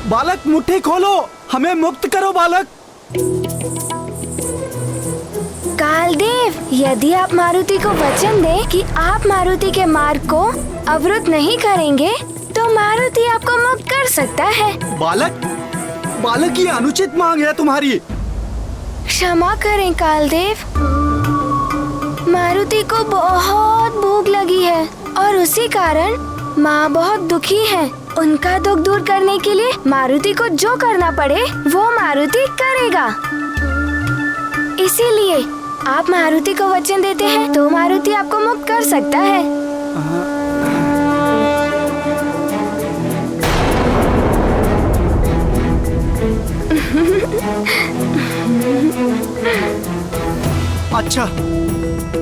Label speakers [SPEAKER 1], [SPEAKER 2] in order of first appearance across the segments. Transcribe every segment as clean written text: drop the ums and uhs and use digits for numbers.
[SPEAKER 1] बालक मुट्ठी खोलो, हमें मुक्त करो बालक।
[SPEAKER 2] कालदेव, यदि आप मारुति को वचन दें कि आप मारुति के मार्ग को अवरुद्ध नहीं करेंगे तो मारुति आपको मुक्त कर सकता है।
[SPEAKER 1] बालक ये अनुचित मांग है तुम्हारी।
[SPEAKER 2] क्षमा करें कालदेव, मारुति को बहुत भूख लगी है और उसी कारण माँ बहुत दुखी है। उनका दुख दूर करने के लिए मारुति को जो करना पड़े वो मारुति करेगा। इसीलिए आप मारुति को वचन देते हैं तो मारुति आपको मुक्त कर सकता है।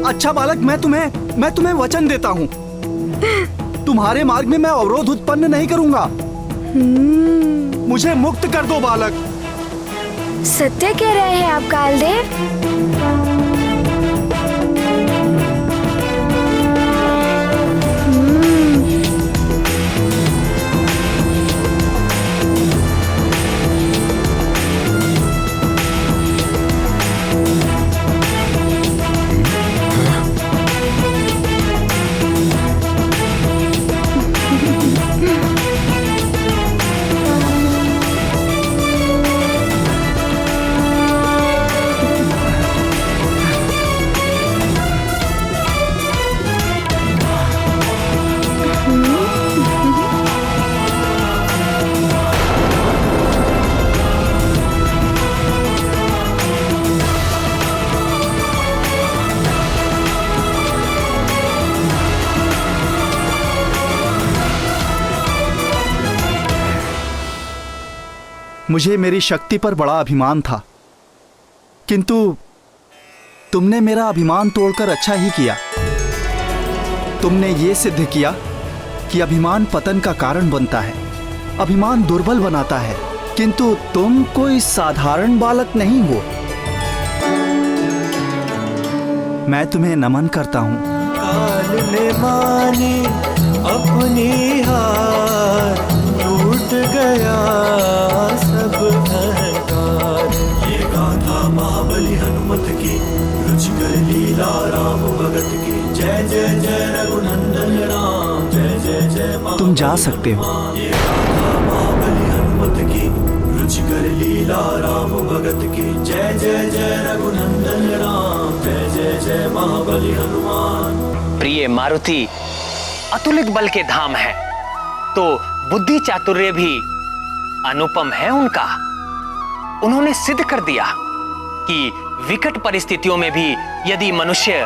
[SPEAKER 1] अच्छा बालक, मैं तुम्हें वचन देता हूँ। तुम्हारे मार्ग में मैं अवरोध उत्पन्न नहीं करूँगा। मुझे मुक्त कर दो बालक।
[SPEAKER 2] सत्य कह रहे हैं आप कालदेव?
[SPEAKER 1] मुझे मेरी शक्ति पर बड़ा अभिमान था, किंतु तुमने मेरा अभिमान तोड़कर अच्छा ही किया। तुमने ये सिद्ध किया कि अभिमान पतन का कारण बनता है, अभिमान दुर्बल बनाता है, किंतु तुम कोई साधारण बालक नहीं हो। मैं तुम्हें नमन करता हूँ।
[SPEAKER 3] काल ने मानी अपनी हार, टूट गया सब अहंकार। ये गाथा महाबली हनुमत की, रुचिकर लीला राम भगत की। जय जय जय रघुनंदन राम, जय जय जय।
[SPEAKER 1] तुम जा सकते हो।
[SPEAKER 3] ये गाथा महाबली हनुमत की, रुचिकर लीला राम भगत की। जय जय जय रघुनंदन राम, जय जय जय महाबली हनुमान।
[SPEAKER 4] प्रिय मारुति अतुलित बल के धाम है, तो बुद्धि चातुर्य भी अनुपम है उनका। उन्होंने सिद्ध कर दिया कि विकट परिस्थितियों में भी यदि मनुष्य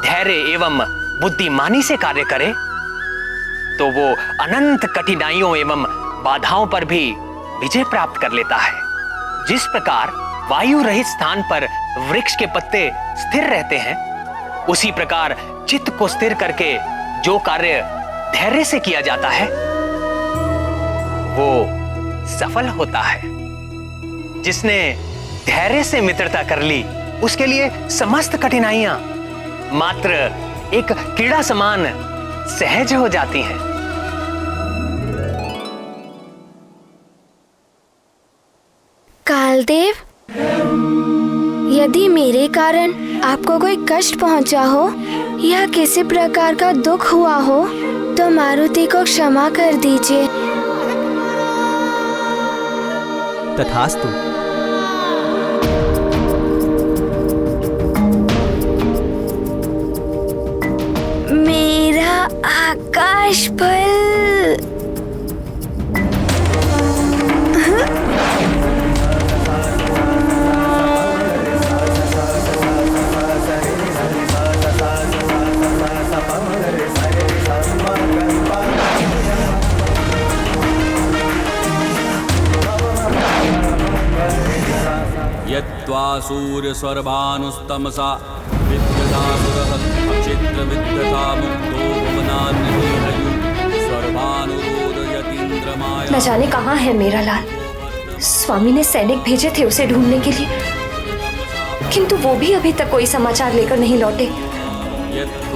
[SPEAKER 4] धैर्य एवं बुद्धिमानी से कार्य करे तो वो अनंत कठिनाइयों एवं बाधाओं पर भी विजय प्राप्त कर लेता है। जिस प्रकार वायु रहित स्थान पर वृक्ष के पत्ते स्थिर रहते हैं, उसी प्रकार चित्त को स्थिर करके जो कार्य धैर्य से किया जाता है वो सफल होता है। जिसने धैर्य से मित्रता कर ली उसके लिए समस्त कठिनाइयां मात्र एक कीड़ा समान सहज हो जाती हैं।
[SPEAKER 2] कालदेव, यदि मेरे कारण आपको कोई कष्ट पहुंचा हो या किसी प्रकार का दुख हुआ हो तो मारुति को क्षमा कर दीजिए।
[SPEAKER 5] तथास्तु।
[SPEAKER 2] मेरा आकाश फल।
[SPEAKER 6] यत्वा सूर्यस्वर्भानुस्तमसा विद्यतासुरः अक्षेत्र विद्यता मुक्तो भुवनान्यदेहयु सर्वानुरोदयतीन्द्रमाया।
[SPEAKER 7] न जाने कहाँ है मेरा लाल। स्वामी ने सैनिक भेजे थे उसे ढूंढने के लिए, किंतु वो भी अभी तक कोई समाचार लेकर नहीं लौटे।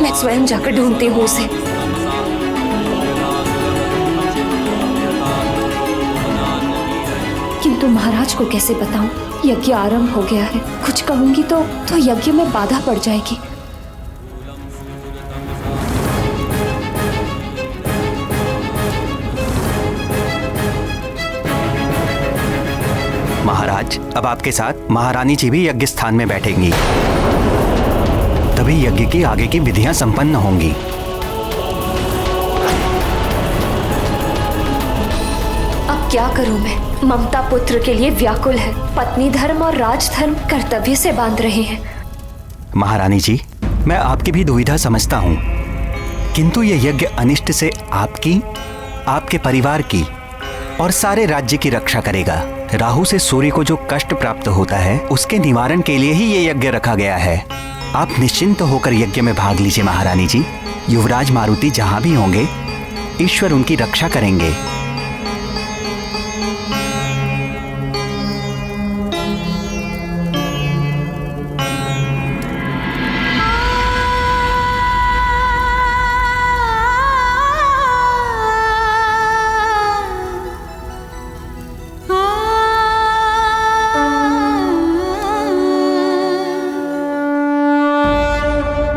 [SPEAKER 7] मैं स्वयं जाकर ढूंढती हूँ उसे। किंतु महाराज को कैसे बताऊं? यज्ञ आरंभ हो गया है। कुछ कहूंगी तो यज्ञ में बाधा पड़ जाएगी।
[SPEAKER 5] महाराज, अब आपके साथ महारानी जी भी यज्ञ स्थान में बैठेंगी, तभी यज्ञ की आगे की विधियां संपन्न होंगी।
[SPEAKER 7] अब क्या करूं मैं? ममता पुत्र के लिए व्याकुल है। पत्नी धर्म और राजधर्म कर्तव्य से बांध रहे हैं।
[SPEAKER 5] महारानी जी, मैं आपकी भी दुविधा समझता हूँ, किंतु यह यज्ञ अनिष्ट से आपकी, आपके परिवार की और सारे राज्य की रक्षा करेगा। राहु से सूर्य को जो कष्ट प्राप्त होता है, उसके निवारण के लिए ही ये यज्ञ रखा गया है। आप निश्चिंत होकर यज्ञ में भाग लीजिए महारानी जी। युवराज मारुति जहां भी होंगे, ईश्वर उनकी रक्षा करेंगे।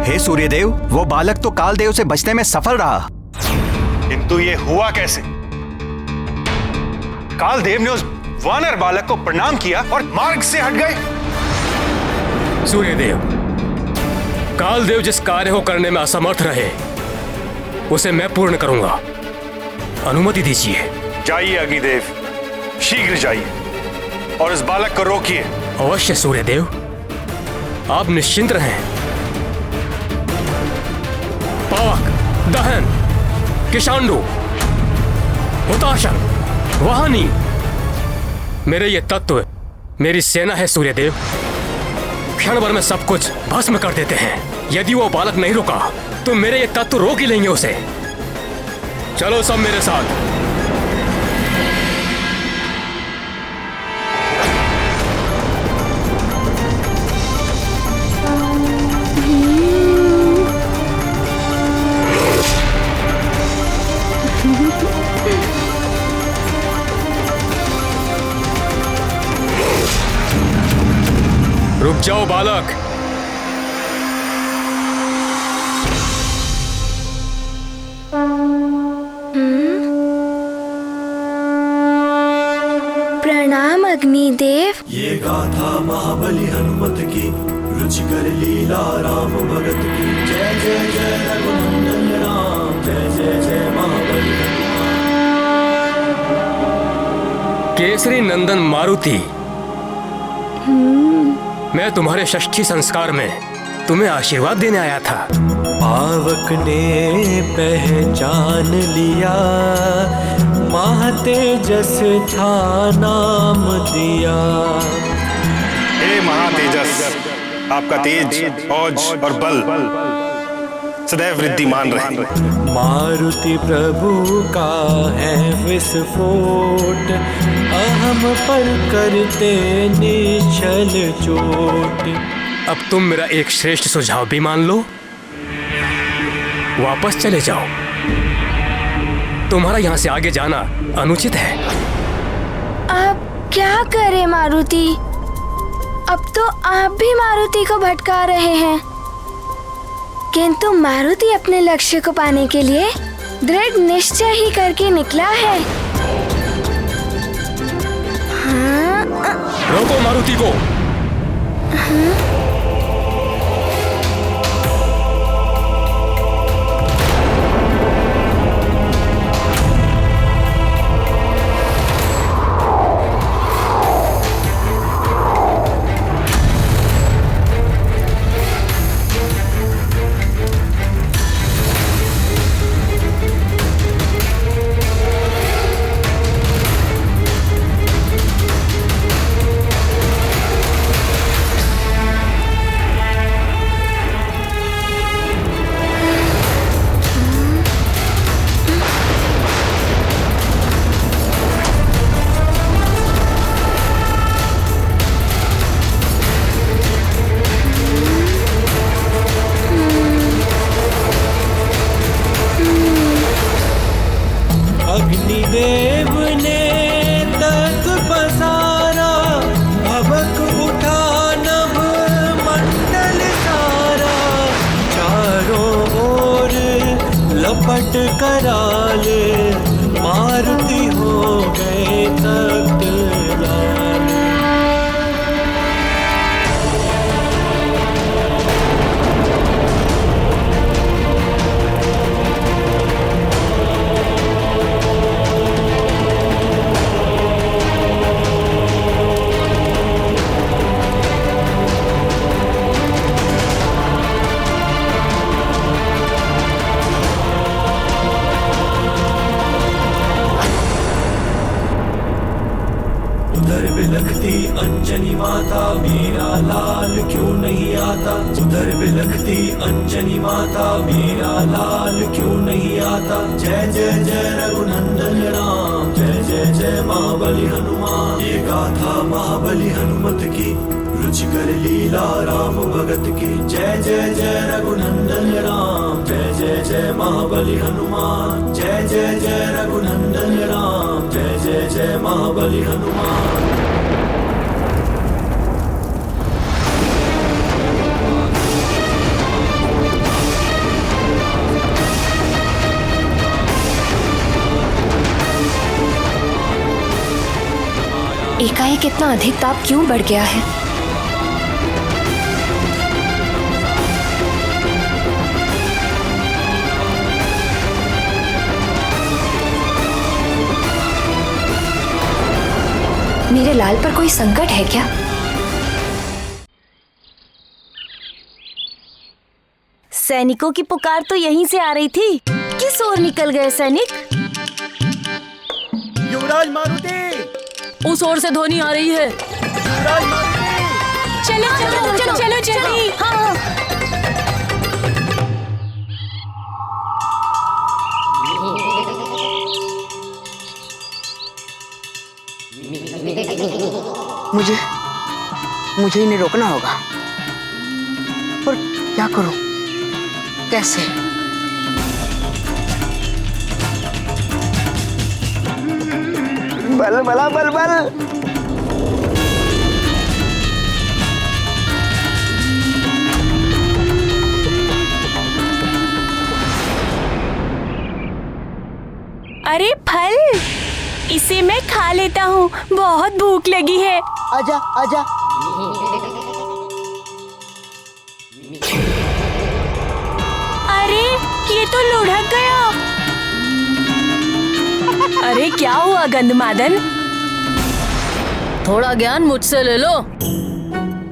[SPEAKER 5] हे सूर्यदेव, वो बालक तो कालदेव से बचने में सफल रहा,
[SPEAKER 8] किंतु ये हुआ कैसे? कालदेव ने उस वानर बालक को प्रणाम किया और मार्ग से हट गए।
[SPEAKER 9] सूर्यदेव, कालदेव जिस कार्य को करने में असमर्थ रहे, उसे मैं पूर्ण करूंगा। अनुमति दीजिए।
[SPEAKER 8] जाइए अग्निदेव, शीघ्र जाइए और इस बालक को रोकिए।
[SPEAKER 9] अवश्य सूर्यदेव, आप निश्चिंत रहें। पावक, दहन, किशांडु, हुताशन, वाहनी, मेरे ये तत्व मेरी सेना है सूर्यदेव। क्षण भर में सब कुछ भस्म कर देते हैं। यदि वो बालक नहीं रुका तो मेरे ये तत्व रोक ही लेंगे उसे। चलो सब मेरे साथ। रुक जाओ बालक।
[SPEAKER 2] प्रणाम अग्निदेव।
[SPEAKER 3] ये गाथा महाबली हनुमत की, रुचिकर लीला राम भगत की। जय जय जय रघुनंदन राम, जय जय जय महाबली हनुमान।
[SPEAKER 9] केसरी नंदन मारुति, मैं तुम्हारे षष्ठी संस्कार में तुम्हें आशीर्वाद देने आया था।
[SPEAKER 3] पावक ने पहचान लिया, महातेजस था नाम दिया।
[SPEAKER 8] हे महातेजस, आपका तेज, औज और बल सदैव वृद्धिमान रहे।
[SPEAKER 3] मारुति प्रभु का है विस्फोट, अहम पर करते निश्चल चोट।
[SPEAKER 9] अब तुम मेरा एक श्रेष्ठ सुझाव भी मान लो, वापस चले जाओ। तुम्हारा यहाँ से आगे जाना अनुचित है।
[SPEAKER 2] अब क्या करें मारुति? अब तो आप भी मारुति को भटका रहे हैं, किंतु मारुति अपने लक्ष्य को पाने के लिए दृढ़ निश्चय ही करके निकला है। हाँ?
[SPEAKER 9] रोको मारुति को।
[SPEAKER 2] हाँ?
[SPEAKER 3] कपट कराले, मारुति हो गए तख्त लाले। उधर बिलखती अंजनी माता, मेरा लाल क्यों नहीं आता। उधर बिलखती अंजनी माता, मेरा लाल क्यों नहीं आता। जय जय जय रघुनंदन राम, जय जय जय महाबली हनुमान। ये गाथा महाबली हनुमत की, रुचिकर लीला राम भगत की। जय जय जय रघुनंदन राम, जय जय जय महाबली हनुमान। जय जय जय रघुनंदन राम, जय जय जय महाबली हनुमान।
[SPEAKER 7] एकाएक इतना अधिक ताप क्यों बढ़ गया है? मेरे लाल पर कोई संकट है क्या?
[SPEAKER 2] सैनिकों की पुकार तो यहीं से आ रही थी। किस ओर निकल गए सैनिक?
[SPEAKER 1] युवराज मारुति,
[SPEAKER 2] उस ओर से ध्वनि आ रही है।
[SPEAKER 1] युवराज मारुति।
[SPEAKER 2] चलो चलो चलो चलो जल्दी। हाँ
[SPEAKER 10] मुझे इन्हें रोकना होगा। पर क्या करूं? कैसे? बल बला बल बल।
[SPEAKER 2] अरे फल, इसे मैं खा लेता हूँ, बहुत भूख लगी है।
[SPEAKER 10] आजा आजा।
[SPEAKER 2] अरे ये तो लुढ़क गया। अरे क्या हुआ गंधमादन? थोड़ा ज्ञान मुझसे ले लो,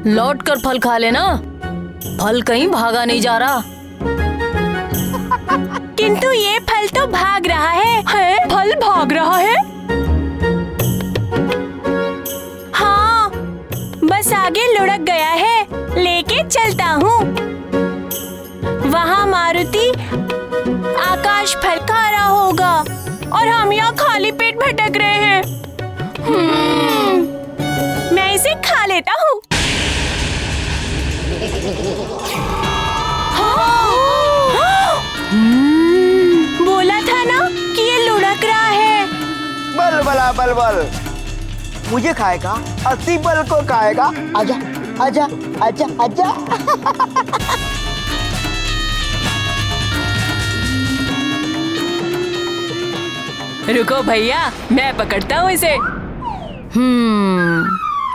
[SPEAKER 2] लौट कर फल खा लेना। फल कहीं भागा नहीं जा रहा। किंतु ये फल तो भाग रहा है। फल भाग रहा है? हाँ, बस आगे लुढ़क गया है, लेके चलता हूँ। वहाँ मारुति आकाश फल खा रहा होगा और हम यहाँ खाली पेट भटक रहे हैं। मैं इसे खा लेता हूँ। बोला था ना कि ये लुढ़क रहा है।
[SPEAKER 10] बल बला बल बल। मुझे खाएगा, 80 बल को खाएगा। आजा आजा आजा आजा।
[SPEAKER 2] रुको भैया, मैं पकड़ता हूँ इसे।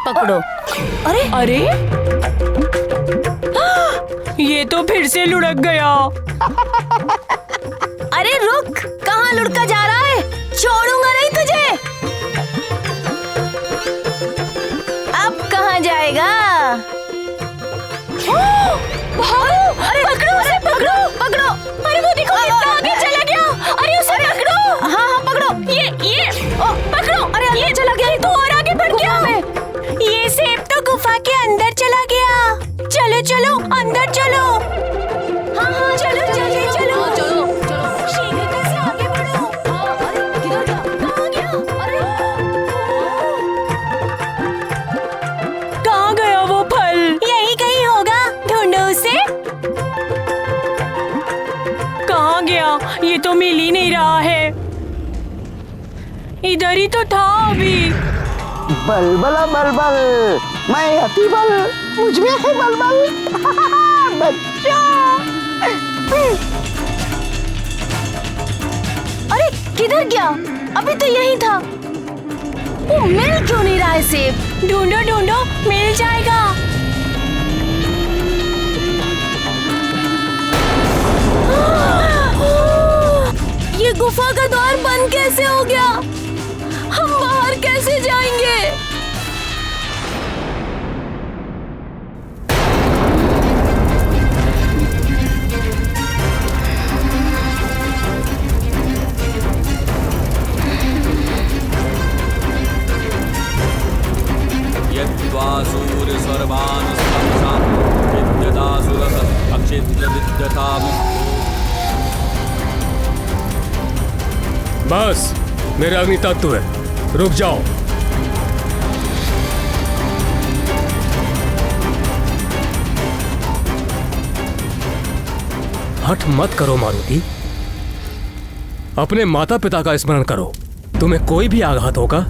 [SPEAKER 2] पकड़ो। अरे अरे, ये तो फिर से लुढ़क गया। अरे रुक, कहाँ लुढ़का जा रहा है? छोड़ूंगा नहीं तुझे। अब कहाँ जाएगा? अरे पकड़ो उसे, पकड़ो पकड़ो। अरे वो देखो, इतना आगे चला गया। अरे उसे पकड़ो। हाँ हाँ पकड़ो। ये पकड़ो। अरे ये चला गया, तो और आगे बढ़ गया। ये सेब तो गुफा के अंदर चला गया। चलो चलो अंदर चलो। हाँ हाँ चलो जल्दी चलो। चलो चलो शीघ्रता से आगे बढ़ो। अरे किधर गया? कहाँ गया? अरे कहाँ गया वो फल? यही कहीं होगा, ढूंढो उसे। कहाँ गया? ये तो मिल ही नहीं रहा है। इधर ही तो था अभी।
[SPEAKER 10] बल बला बल बल। मैं अति बल, मुझ में है बल बल। बच्चा।
[SPEAKER 2] किधर गया? अभी तो यही था। वो मिल क्यों नहीं रहा है सेब? ढूंढो ढूंढो, मिल जाएगा। ये गुफा का द्वार बंद कैसे हो गया? हम बाहर कैसे जाएंगे?
[SPEAKER 6] यद्वा सूर्यस्वर्भानुस्तमसा विद्यतासुरः अक्षिद्रविद्यता मुक्तो।
[SPEAKER 9] बस, मेरे अग्नि तत्व है, रुक जाओ। हठ मत करो मारुति, अपने माता पिता का स्मरण करो। तुम्हें कोई भी आघात होगा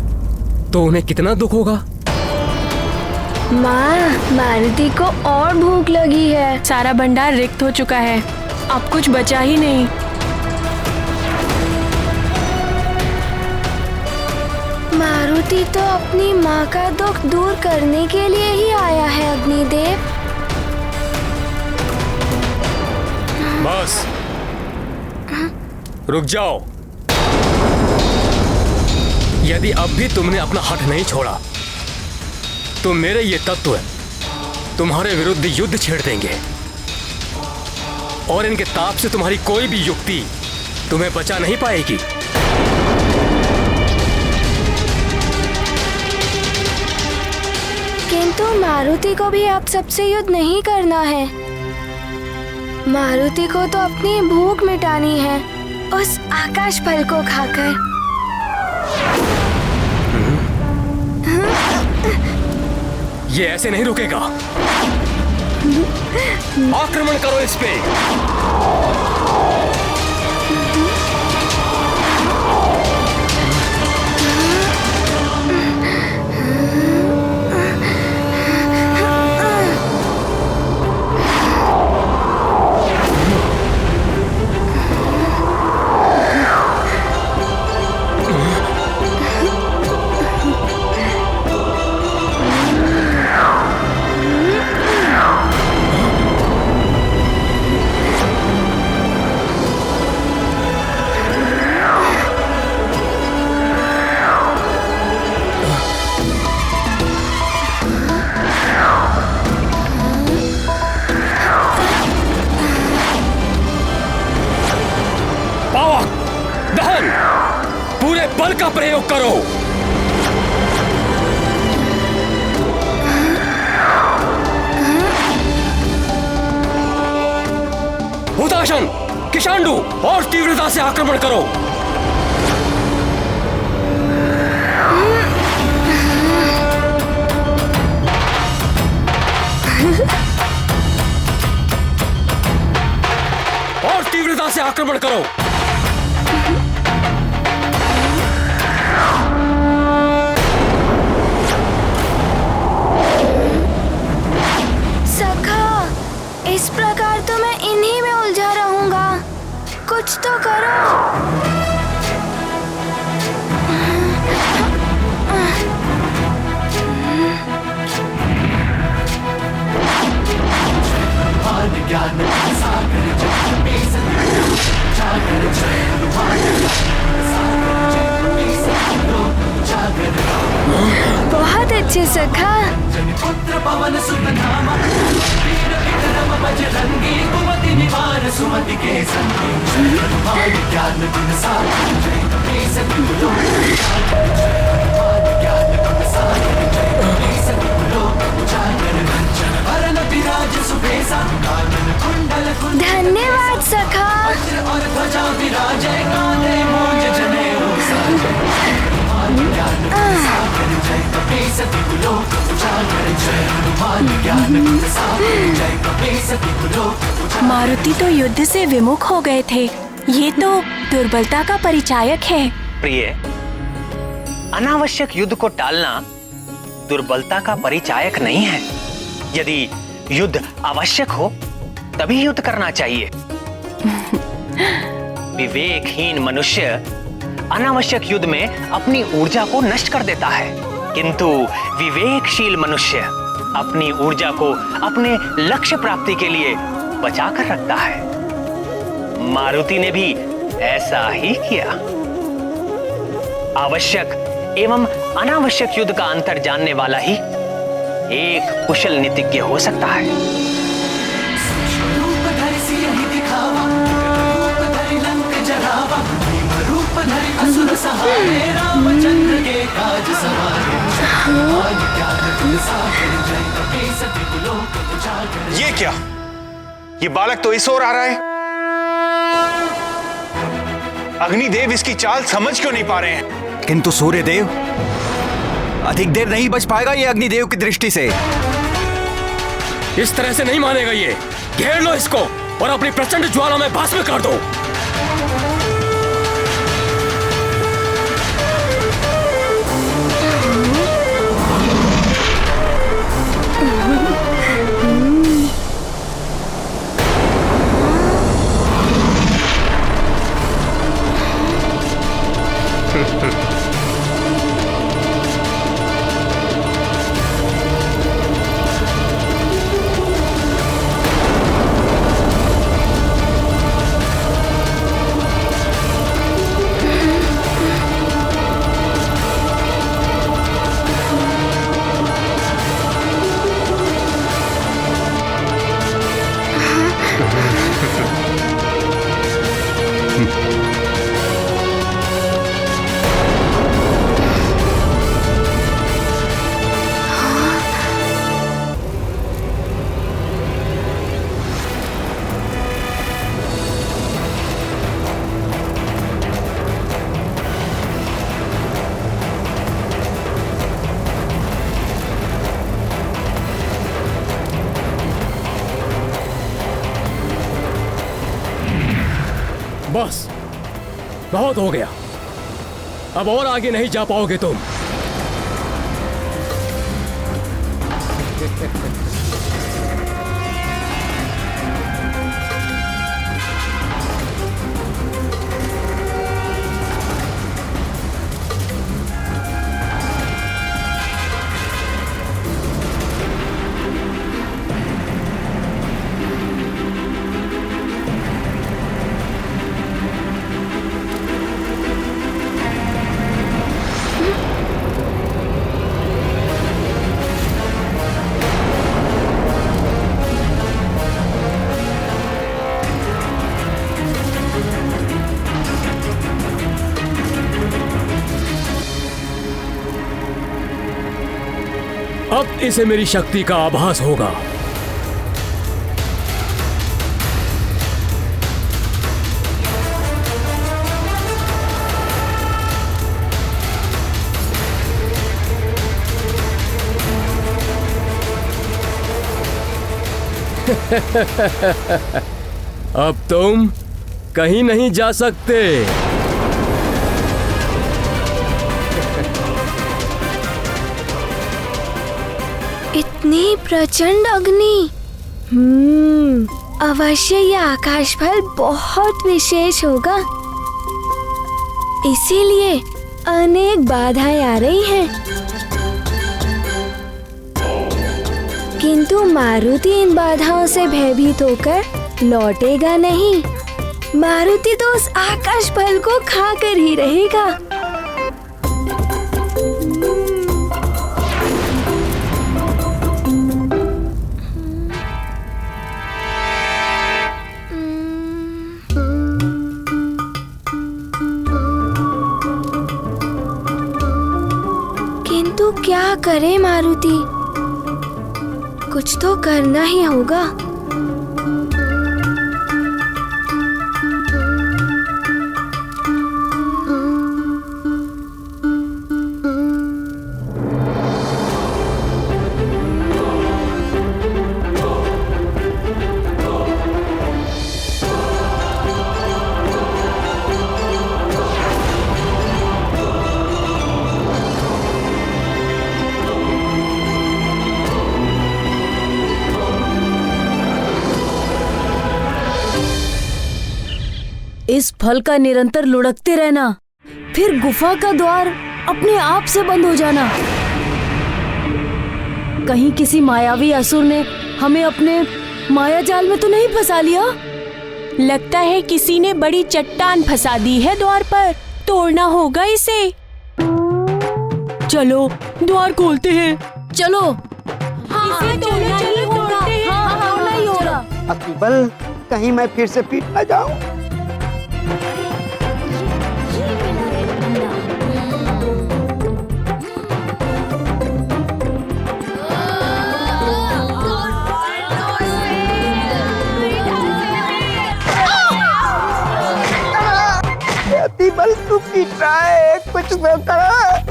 [SPEAKER 9] तो उन्हें कितना दुख होगा।
[SPEAKER 2] माँ, मारुति को और भूख लगी है। सारा भंडार रिक्त हो चुका है, अब कुछ बचा ही नहीं। मारुति तो अपनी माँ का दुख दूर करने के लिए ही आया है अग्निदेव।
[SPEAKER 9] बस, रुक जाओ। यदि अब भी तुमने अपना हठ नहीं छोड़ा तो मेरे ये तत्व तुम्हारे विरुद्ध युद्ध छेड़ देंगे और इनके ताप से तुम्हारी कोई भी युक्ति तुम्हें बचा नहीं पाएगी।
[SPEAKER 2] किंतु मारुति को भी आप सबसे युद्ध नहीं करना है। मारुति को तो अपनी भूख मिटानी है उस आकाश फल को खाकर।
[SPEAKER 9] ये ऐसे नहीं रुकेगा। आक्रमण करो इस पे। बल का प्रयोग करो। हुताशन, किशांडू और तीव्रता से आक्रमण करो। और तीव्रता से आक्रमण करो।
[SPEAKER 2] इस प्रकार तो मैं इन्हीं में उलझा रहूंगा। कुछ तो करो। बहुत अच्छे सखा। पुत्र पवन सुत नाम बजरंगी कुमति निवार सुमति के संगी ज्ञान गुण सागर जय कपीस तिहुलो ज्ञान गुण सागर जय कपीस तिहुलो उजागर कंचन वरण विराज सुबेसा कानन कुंडल कुंडल। धन्यवाद सखा। वज्र और ध्वजा विराजय कांधे मूंज जनेऊ साजय ज्ञान गुण सागर जय कपीस तिहुलो उजागर जय हनुमान ज्ञान गुण सागर जय कपीस तिहुलो। मारुति तो युद्ध से विमुख हो गए थे। ये तो दुर्बलता का परिचायक है।
[SPEAKER 4] प्रिय, अनावश्यक युद्ध को टालना दुर्बलता का परिचायक नहीं है। यदि युद्ध आवश्यक हो तभी युद्ध करना चाहिए। विवेकहीन मनुष्य अनावश्यक युद्ध में अपनी ऊर्जा को नष्ट कर देता है, किंतु विवेकशील मनुष्य अपनी ऊर्जा को अपने लक्ष्य प्राप्ति के लिए बचा कर रखता है। मारुति ने भी ऐसा ही किया। आवश्यक एवं अनावश्यक युद्ध का अंतर जानने वाला ही एक कुशल नीतिज्ञ हो सकता है।
[SPEAKER 8] ये क्या? ये बालक तो इस ओर आ रहा है। अग्निदेव इसकी चाल समझ क्यों नहीं पा रहे हैं?
[SPEAKER 5] किंतु सूर्यदेव, अधिक देर नहीं बच पाएगा ये अग्निदेव की दृष्टि से।
[SPEAKER 9] इस तरह से नहीं मानेगा ये। घेर लो इसको और अपनी प्रचंड ज्वाला में भस्म कर दो। बस बहुत हो गया, अब और आगे नहीं जा पाओगे तुम। अब इसे मेरी शक्ति का आभास होगा। अब तुम कहीं नहीं जा सकते।
[SPEAKER 2] इतनी प्रचंड अग्नि। अवश्य यह आकाश फल बहुत विशेष होगा, इसीलिए अनेक बाधाएं आ रही हैं। किंतु मारुति इन बाधाओं से भयभीत होकर लौटेगा नहीं। मारुति तो उस आकाश फल को खाकर ही रहेगा। किंतु क्या करे मारुति, कुछ तो करना ही होगा।
[SPEAKER 11] इस फल का निरंतर लुढ़कते रहना फिर गुफा का द्वार अपने आप से बंद हो जाना। कहीं किसी मायावी असुर ने हमें अपने माया जाल में तो नहीं फंसा लिया?
[SPEAKER 12] लगता है किसी ने बड़ी चट्टान फंसा दी है द्वार पर, तोड़ना होगा इसे। चलो द्वार खोलते हैं।
[SPEAKER 11] चलो।
[SPEAKER 12] इसे तोड़ना ही होगा।
[SPEAKER 11] तोड़ना ही होगा।
[SPEAKER 10] अतिबल, कहीं मैं फिर से पीट ना जाऊं। अतिबल, तू पीट रहा है, कुछ तो कर।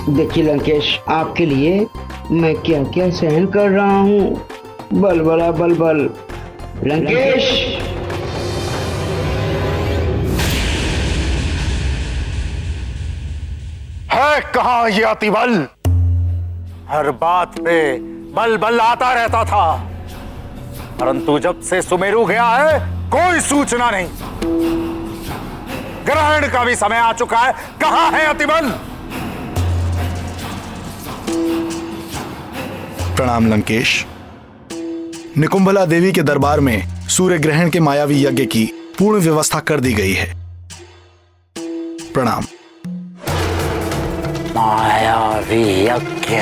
[SPEAKER 10] देखिए लंकेश, आपके लिए मैं क्या क्या सहन कर रहा हूँ। बल बड़ा बल बल। लंकेश,
[SPEAKER 8] है कहाँ ये अतिबल? हर बात पे बल बल आता रहता था, परंतु जब से सुमेरु गया है कोई सूचना नहीं। ग्रहण का भी समय आ चुका है, कहाँ है अतिबल?
[SPEAKER 13] प्रणाम लंकेश। निकुंभला देवी के दरबार में सूर्य ग्रहण के मायावी यज्ञ की पूर्ण व्यवस्था कर दी गई है। प्रणाम।
[SPEAKER 8] मायावी यज्ञ?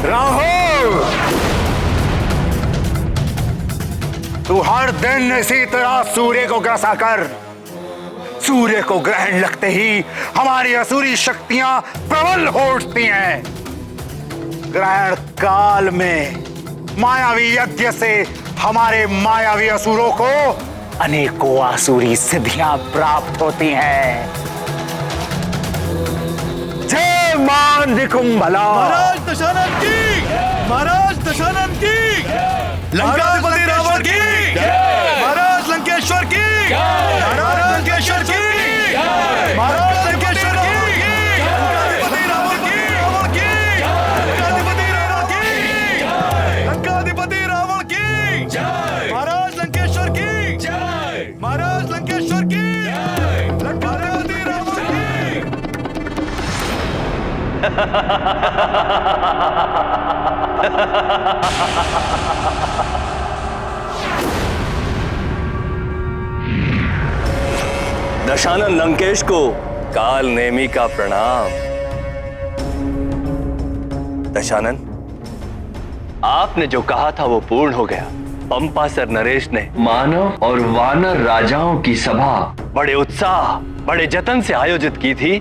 [SPEAKER 8] राहुल, तू हर दिन इसी तरह सूर्य को ग्रसा कर। सूर्य को ग्रहण लगते ही हमारी असुरी शक्तियां प्रबल हो उठती हैं। ग्रहण काल में मायावी यज्ञ से हमारे मायावी असुरों को अनेकों आसुरी सिद्धियां प्राप्त होती हैं। जय मां निकुंभला।
[SPEAKER 3] महाराज दशानन की, महाराज दशानन की, लंकाधिपति रावण की, महाराज लंकेश्वर की, महाराज लंकेश्वर की, महाराज लंकेश्वर की, लंकाधिपति रावण की, लंकाधिपति रावण की, लंकाधिपति रावण की, महाराज लंकेश्वर की, महाराज लंकेश्वर की, लंकाधिपति रावण की।
[SPEAKER 14] दशानन लंकेश को काल नेमी का प्रणाम। दशानन, आपने जो कहा था वो पूर्ण हो गया। पंपासर नरेश ने मानव और वानर राजाओं की सभा बड़े उत्साह, बड़े जतन से आयोजित की थी,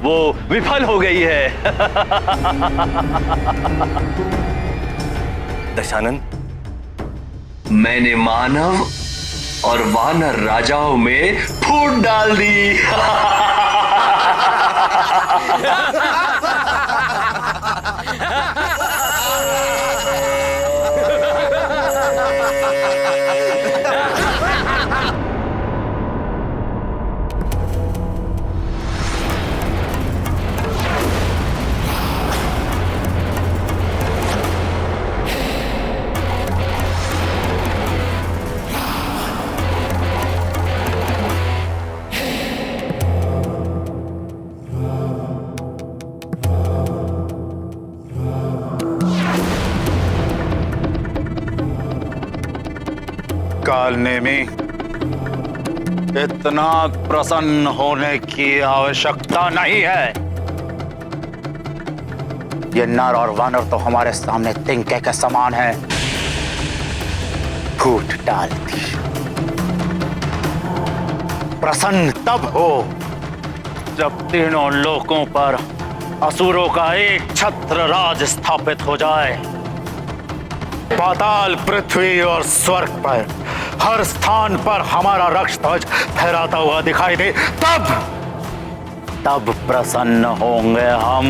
[SPEAKER 14] वो विफल हो गई है। दशानन, मैंने मानव और वानर राजाओं में फूट डाल दी।
[SPEAKER 8] काल नेमी, इतना प्रसन्न होने की आवश्यकता नहीं है। ये नर और वानर तो हमारे सामने तिनके के समान है। फूट डाल दी। प्रसन्न तब हो जब तीनों लोकों पर असुरों का एक छत्र राज स्थापित हो जाए। पाताल, पृथ्वी और स्वर्ग पर हर स्थान पर हमारा रक्त ध्वज फहराता हुआ दिखाई दे, तब प्रसन्न होंगे हम।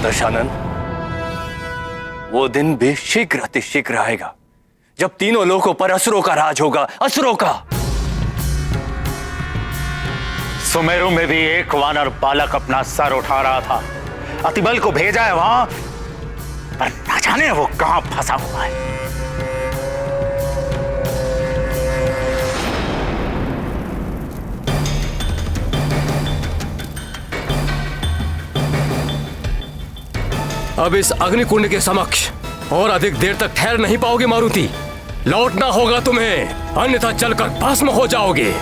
[SPEAKER 14] दशानन, वो दिन भी शीघ्र अतिशीघ्र आएगा जब तीनों लोकों पर असुरों का राज होगा। असुरों का।
[SPEAKER 8] सुमेरु में भी एक वानर बालक अपना सर उठा रहा था। अतिबल को भेजा है वहां, पर न जाने वो कहां फंसा हुआ है।
[SPEAKER 9] अब इस अग्निकुंड के समक्ष और अधिक देर तक ठहर नहीं पाओगे मारुति। लौटना होगा तुम्हें, अन्यथा चलकर भस्म हो जाओगे।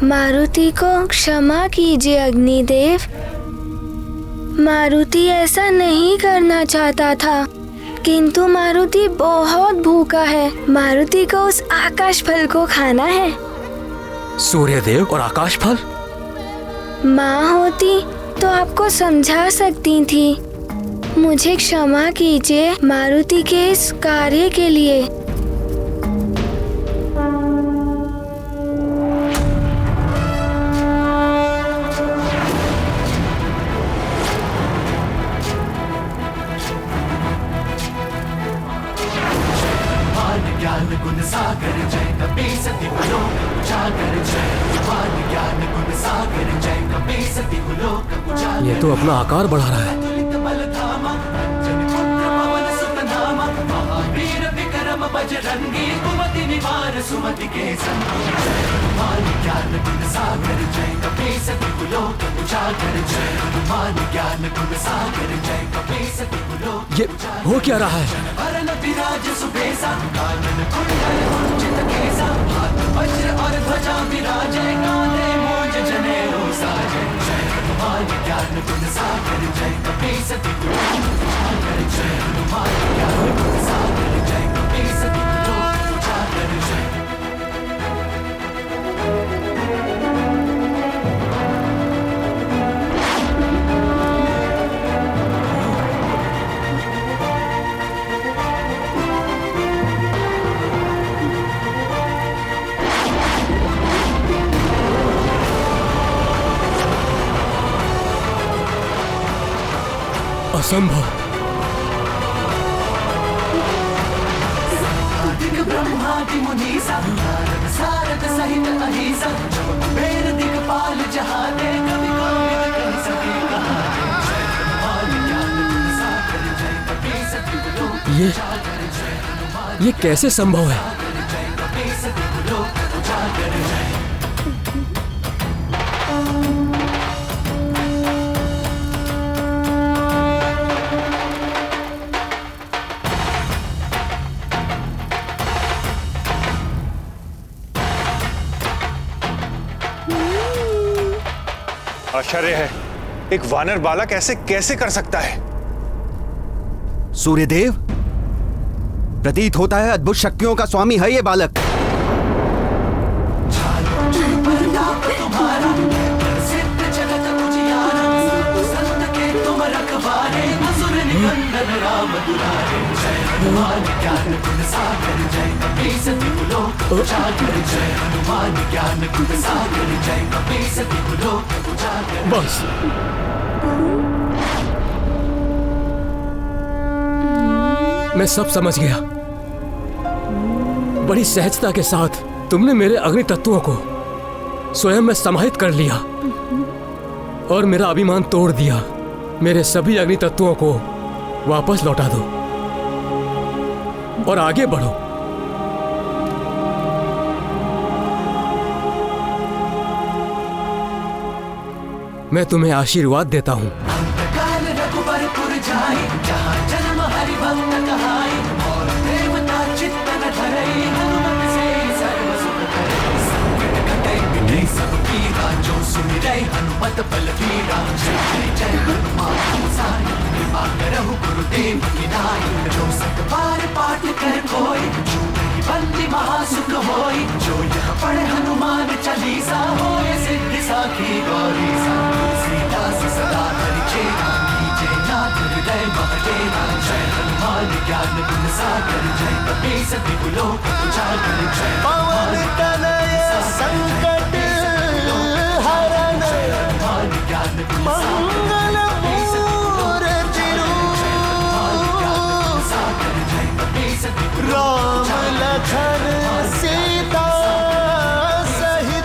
[SPEAKER 2] मारुति को क्षमा कीजिए अग्निदेव। मारुति ऐसा नहीं करना चाहता था, किंतु मारुति बहुत भूखा है। मारुति को उस आकाश फल को खाना है।
[SPEAKER 9] सूर्यदेव और आकाश फल?
[SPEAKER 2] माँ होती तो आपको समझा सकती थी। मुझे क्षमा कीजिए मारुति के इस कार्य के लिए।
[SPEAKER 3] ज्ञान गुण सागर जय कपी सती लोक उजागर जय। ज्ञान गुण सागर जय कपी सती लोक उजागर।
[SPEAKER 9] ये तो अपना आकार बढ़ा रहा है।
[SPEAKER 3] महावीर विक्रम बजरंगी कुमति निवार सुमति के संग। ज्ञान गुण सागर जय कपी सती लोक उजागर जय। ज्ञान गुण सागर जय कपी सती लोक।
[SPEAKER 9] ये हो क्या रहा है?
[SPEAKER 3] वरण विराज सुबेसा कानन कुंडल कुंचित केसा। हाथ वज्र और ध्वजा विराजे कांधे मूंज जनेऊ साजे। जय हनुमान ज्ञान गुण सागर जय कपी सती लोक उजागर जय। ज्ञान गुण सागर जय कपी सती लोक उजागर जय।
[SPEAKER 9] असंभव।
[SPEAKER 3] ब्रह्मादि मुनीसा नारद सारद सहित अहिसा। कुबेर दिक्पाल जहाने कवि कोविद कह सके कहानी। जय हनुमान ज्ञान गुण सागर जय कपी सती लोक उजागर जय।
[SPEAKER 9] ये कैसे संभव है?
[SPEAKER 3] जय कपी सती लोक उजागर जय।
[SPEAKER 8] आश्चर्य है, एक वानर बालक ऐसे कैसे कर सकता है?
[SPEAKER 5] सूर्यदेव, प्रतीत होता है अद्भुत शक्तियों का स्वामी है ये बालक।
[SPEAKER 3] तुम्हारा सिद्ध जगत उजियारा। संत के तुम रखवारे असुर निकंदन राम दुलारे। जय हनुमान ज्ञान गुण सागर जय कपी सती लोक उजागर जय। हनुमान ज्ञान गुण सागर जय कपी सती लोक उजागर।
[SPEAKER 9] बस मैं सब समझ गया। बड़ी सहजता के साथ तुमने मेरे अग्नि तत्वों को स्वयं में समाहित कर लिया और मेरा अभिमान तोड़ दिया। मेरे सभी अग्नि तत्वों को वापस लौटा दो और आगे बढ़ो। मैं तुम्हें आशीर्वाद देता हूं।
[SPEAKER 3] काल रघुबरपुर जाई जहाँ जन्म हरि भक्त कहाई। और देवता चित्त न धरई हनुमत से सर्व सुख करई। संकट कटे मिटे सब पीरा जो सुमिरै हनुमत बल बीरा। जय जय हनुमान गोसाई कृपा करहु गुरुदेव की नाई। जो सत बार पाठ कर कोई छूटहि बंदी महासुख होई। जो यह पढ़े हनुमान चालीसा होय सिद्धि साखी गौरी सा। सदा हरिचेरा कीजे नाथ हृदय महडेरा। जय हनुमान ज्ञान गुण सागर जय कपी सती लोक उजागर जय। पवन तनय संकट हरण मंगल मूर्ति रूप। राम लखन सीता सहित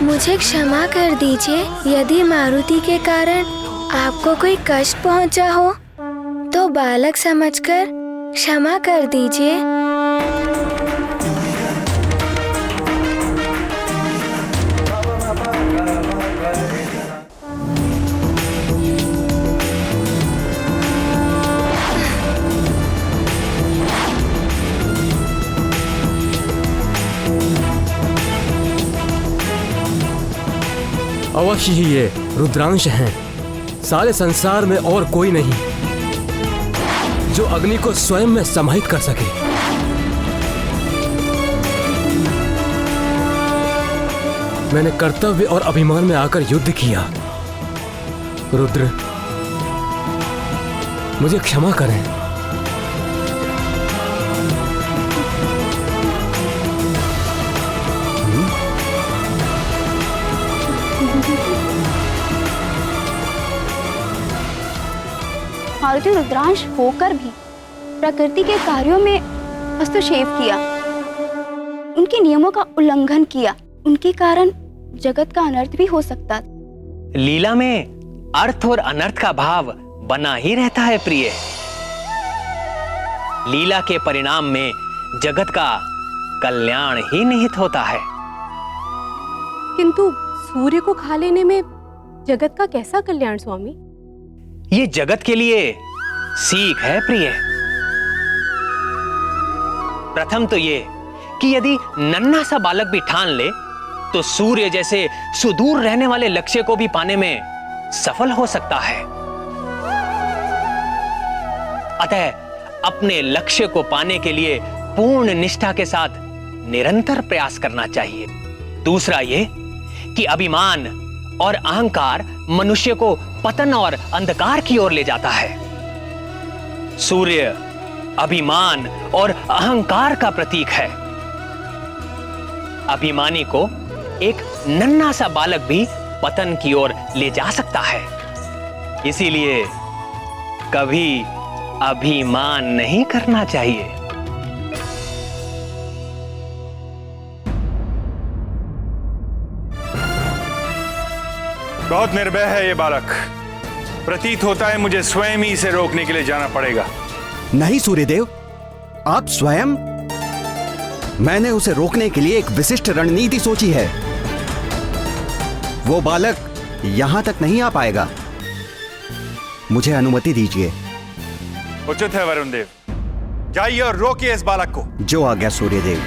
[SPEAKER 2] मुझे क्षमा कर दीजिए यदि मारुति के कारण आपको कोई कष्ट पहुंचा हो, तो बालक समझकर क्षमा कर दीजिए।
[SPEAKER 9] अवश्य ही ये रुद्रांश हैं। सारे संसार में और कोई नहीं जो अग्नि को स्वयं में समाहित कर सके। मैंने कर्तव्य और अभिमान में आकर युद्ध किया। रुद्र, मुझे क्षमा करें।
[SPEAKER 15] मारुति रुद्रांश होकर भी प्रकृति के कार्यों में हस्तक्षेप किया, उनके नियमों का उल्लंघन किया। उनके कारण जगत का अनर्थ भी हो सकता।
[SPEAKER 4] लीला में अर्थ और अनर्थ का भाव बना ही रहता है प्रिय। लीला के परिणाम में जगत का कल्याण ही निहित होता है।
[SPEAKER 12] किंतु सूर्य को खा लेने में जगत का कैसा कल्याण स्वामी?
[SPEAKER 4] ये जगत के लिए सीख है प्रिय। प्रथम तो ये कि यदि नन्हा सा बालक भी ठान ले तो सूर्य जैसे सुदूर रहने वाले लक्ष्य को भी पाने में सफल हो सकता है। अतः अपने लक्ष्य को पाने के लिए पूर्ण निष्ठा के साथ निरंतर प्रयास करना चाहिए। दूसरा ये कि अभिमान और अहंकार मनुष्य को पतन और अंधकार की ओर ले जाता है। सूर्य अभिमान और अहंकार का प्रतीक है। अभिमानी को एक नन्हा सा बालक भी पतन की ओर ले जा सकता है। इसीलिए कभी अभिमान नहीं करना चाहिए।
[SPEAKER 8] बहुत निर्भय है ये बालक। प्रतीत होता है मुझे स्वयं ही इसे रोकने के लिए जाना पड़ेगा।
[SPEAKER 5] नहीं सूर्यदेव, आप स्वयं? मैंने उसे रोकने के लिए एक विशिष्ट रणनीति सोची है। वो बालक यहां तक नहीं आ पाएगा। मुझे अनुमति दीजिए।
[SPEAKER 8] उचित है वरुण देव, जाइए और रोकिए इस बालक को।
[SPEAKER 5] जो आज्ञा सूर्यदेव।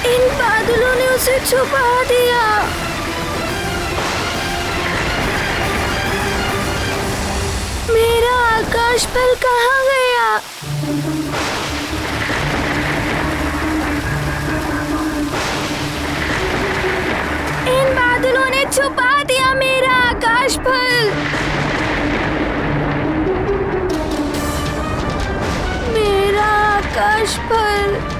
[SPEAKER 2] इन बादलों ने उसे छुपा दिया। मेरा आकाश पल कहाँ गया? इन बादलों आकाश पर।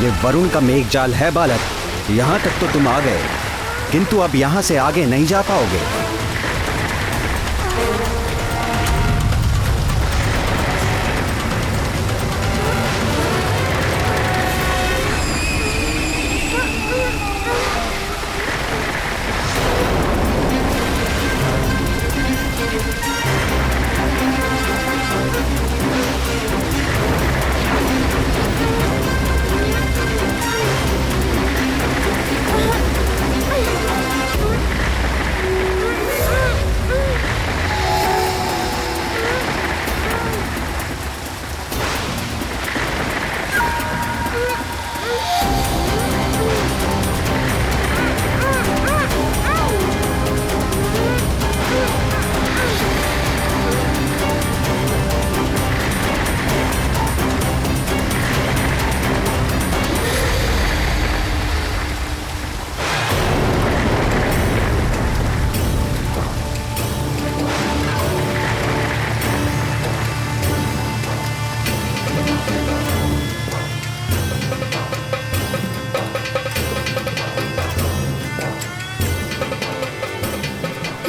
[SPEAKER 5] ये वरुण का मेघजाल है बालक। यहाँ तक तो तुम आ गए, किंतु अब यहाँ से आगे नहीं जा पाओगे।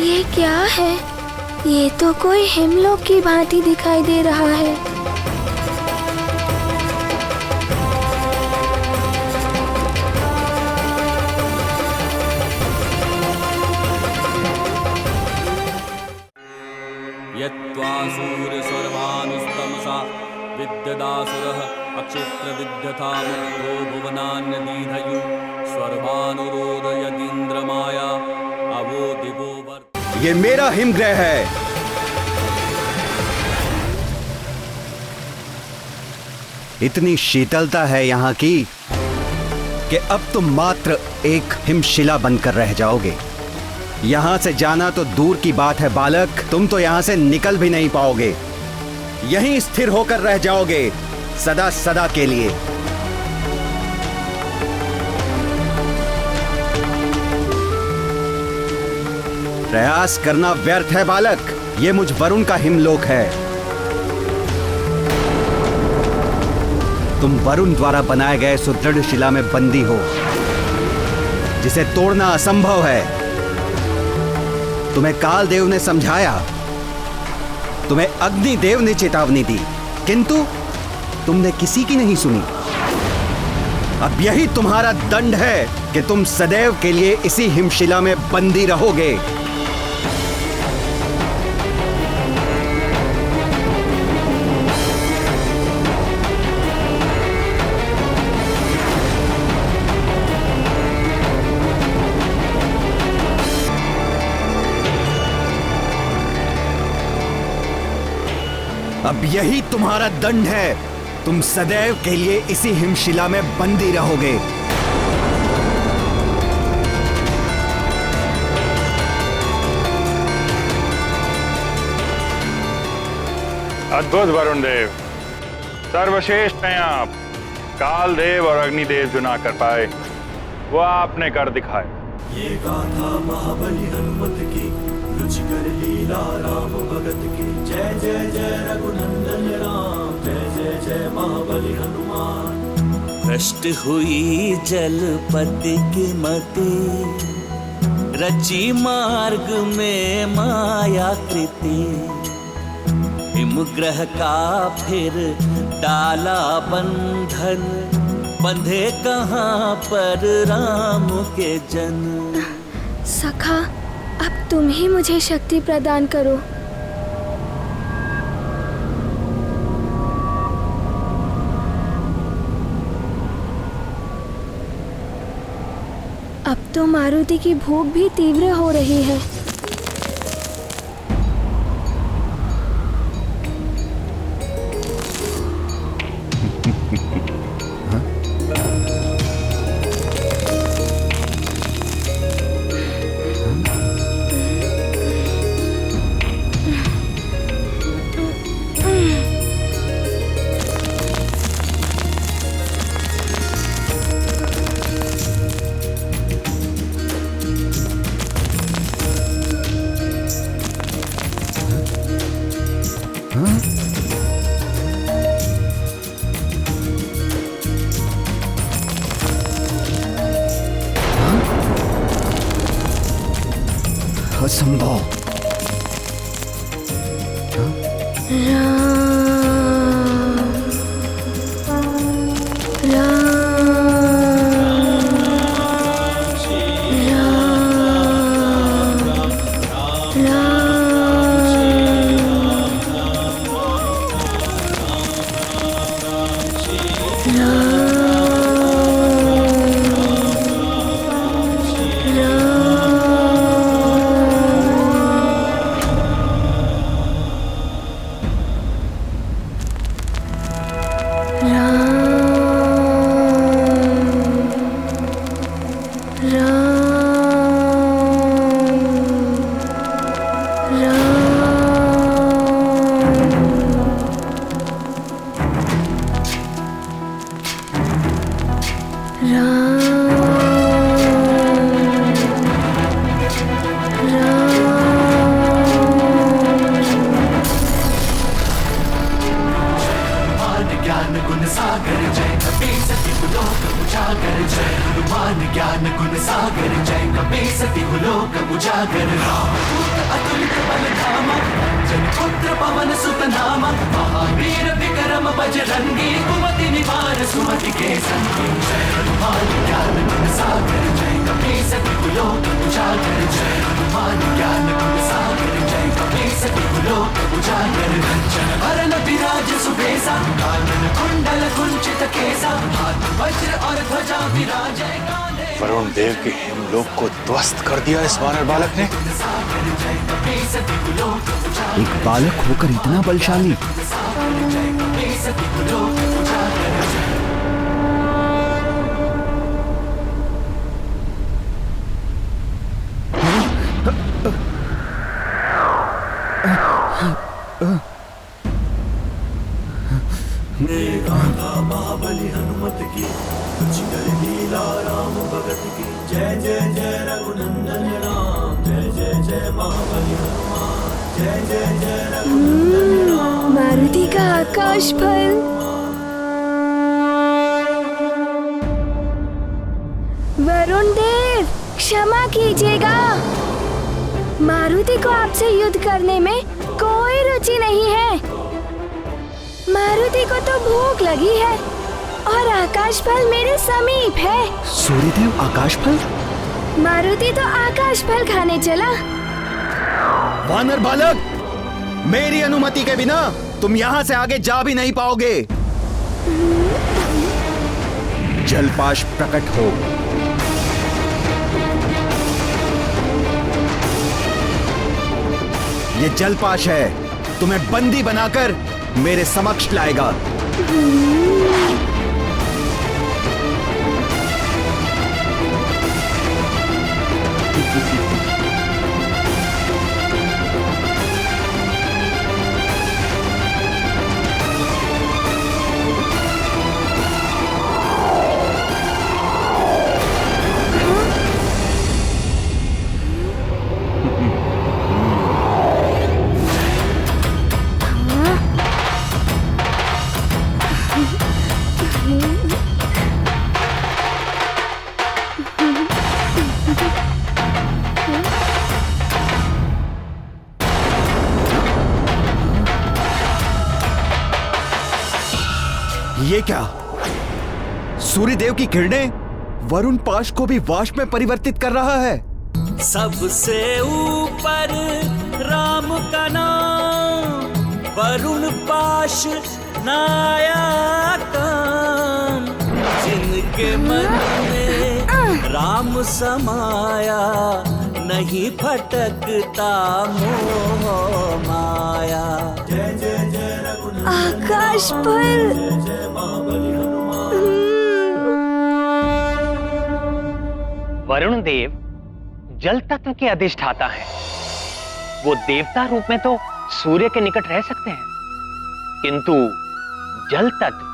[SPEAKER 2] ये क्या है? ये तो कोई हिमलोक की भांति दिखाई दे रहा है।
[SPEAKER 6] यत्त्वा सूर्यस्वर्भानुस्तमसा विद्यदासुरः अक्षित्र विद्यथा मुक्तो भुवनान्यदीधयुः स्वर्भानुरोधयदिन्द्रमाया अवो दिवो वर्त।
[SPEAKER 5] ये मेरा हिमग्रह है। इतनी शीतलता है यहाँ की कि अब तुम मात्र एक हिमशिला बनकर रह जाओगे। यहाँ से जाना तो दूर की बात है बालक, तुम तो यहाँ से निकल भी नहीं पाओगे। यहीं स्थिर होकर रह जाओगे सदा सदा के लिए। प्रयास करना व्यर्थ है बालक, ये मुझ वरुण का हिमलोक है। तुम वरुण द्वारा बनाए गए सुदृढ़ शिला में बंदी हो, जिसे तोड़ना असंभव है। तुम्हें कालदेव ने समझाया, तुम्हें अग्निदेव ने चेतावनी दी, किंतु तुमने किसी की नहीं सुनी। अब यही तुम्हारा दंड है कि तुम सदैव के लिए इसी हिमशिला में बंदी रहोगे। अब यही तुम्हारा दंड है, तुम सदैव के लिए इसी हिमशिला में बंदी रहोगे।
[SPEAKER 8] अद्भुत वरुण देव, सर्वश्रेष्ठ हैं आप। काल देव और अग्निदेव जो ना कर पाए वो आपने कर दिखाए।
[SPEAKER 3] ये गाथा महाबली हनुमत की, रुचिकर लीला राम भगत की। जय जय जय रघुनंदन राम, जय जय जय महाबली हनुमान।
[SPEAKER 16] भ्रष्ट हुई जलपति की मति, रची मार्ग में माया कृति। हिमग्रह का फिर डाला बंधन, बंधे कहाँ पर राम के जन।
[SPEAKER 2] सखा, अब तुम ही मुझे शक्ति प्रदान करो। अब तो मारुति की भूख भी तीव्र हो रही है।
[SPEAKER 1] असंभव।
[SPEAKER 8] वरुण देव के हिमलोक को ध्वस्त कर दिया इस वानर बालक ने।
[SPEAKER 1] एक बालक होकर इतना बलशाली।
[SPEAKER 3] महाबली हनुमत की रुचिकर लीला राम भगत की। जय जय जय रघुनंदन राम, जय जय जय महाबली हनुमान, जय जय जय रघुनंदन राम।
[SPEAKER 2] मारुति का आकाश फल। वरुण देव, क्षमा कीजिएगा, मारुति को आपसे युद्ध करने में कोई रुचि नहीं है। मारुति को तो भूख लगी है और आकाश फल मेरे समीप है।
[SPEAKER 1] सूर्यदेव आकाश फल?
[SPEAKER 2] मारुति तो आकाश फल खाने चला।
[SPEAKER 1] वानर बालक, मेरी अनुमति के बिना तुम यहाँ से आगे जा भी नहीं पाओगे। जलपाश प्रकट हो। ये जलपाश है, तुम्हें बंदी बनाकर मेरे समक्ष लाएगा।
[SPEAKER 5] ये क्या? सूर्य देव की किरणें वरुण पाश को भी वाष्प में परिवर्तित कर रहा है।
[SPEAKER 16] सबसे ऊपर राम का नाम, वरुण पाश नायकम। जिनके मन में राम समाया, नहीं भटकता मोह माया। जय जय जय रघुनंदन
[SPEAKER 2] आकाश पर
[SPEAKER 3] जय महाबली हनुमान।
[SPEAKER 4] वरुण देव जल तत्व के अधिष्ठाता हैं। वो देवता रूप में तो सूर्य के निकट रह सकते हैं, किंतु जल तत्व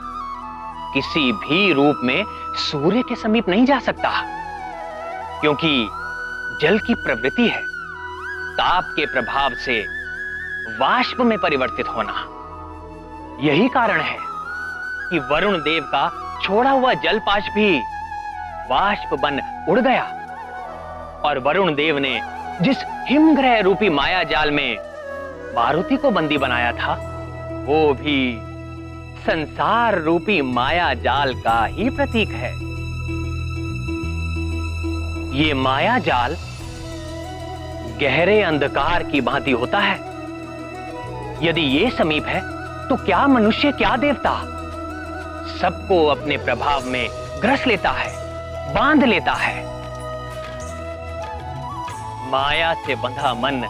[SPEAKER 4] किसी भी रूप में सूर्य के समीप नहीं जा सकता, क्योंकि जल की प्रवृत्ति है ताप के प्रभाव से वाष्प में परिवर्तित होना। यही कारण है कि वरुण देव का छोड़ा हुआ जलपाश भी वाष्प बन उड़ गया, और वरुण देव ने जिस हिमग्रह रूपी माया जाल में मारुति को बंदी बनाया था, वो भी संसार रूपी माया जाल का ही प्रतीक है। ये माया जाल गहरे अंधकार की भांति होता है। यदि ये समीप है तो क्या मनुष्य क्या देवता, सबको अपने प्रभाव में ग्रस लेता है, बांध लेता है। माया से बंधा मन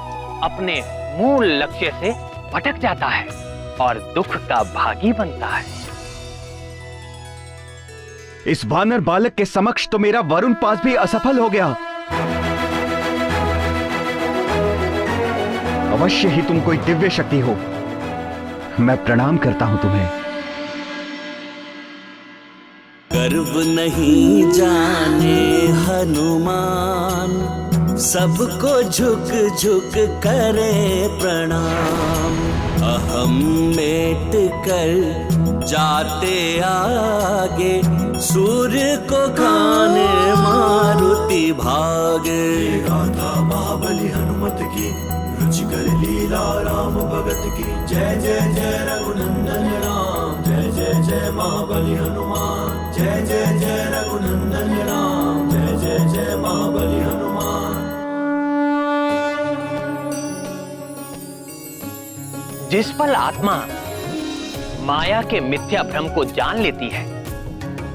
[SPEAKER 4] अपने मूल लक्ष्य से भटक जाता है और दुख का भागी बनता है।
[SPEAKER 5] इस वानर बालक के समक्ष तो मेरा वरुण पास भी असफल हो गया। अवश्य ही तुम कोई दिव्य शक्ति हो। मैं प्रणाम करता हूं तुम्हें।
[SPEAKER 16] गर्व नहीं जाने हनुमान, सबको झुक झुक करे प्रणाम। अहम मेट कर जाते आगे, सूर्य को खाने मारुति भागे।
[SPEAKER 3] गाथा महाबली हनुमत की, रुचिकर लीला राम भगत की। जय जय जय रघुनंदन राम, जय जय जय महाबली हनुमान। जय जय जय रघुनंदन राम, जय जय जय महाबली हनुमान।
[SPEAKER 4] जिस पल आत्मा माया के मिथ्या भ्रम को जान लेती है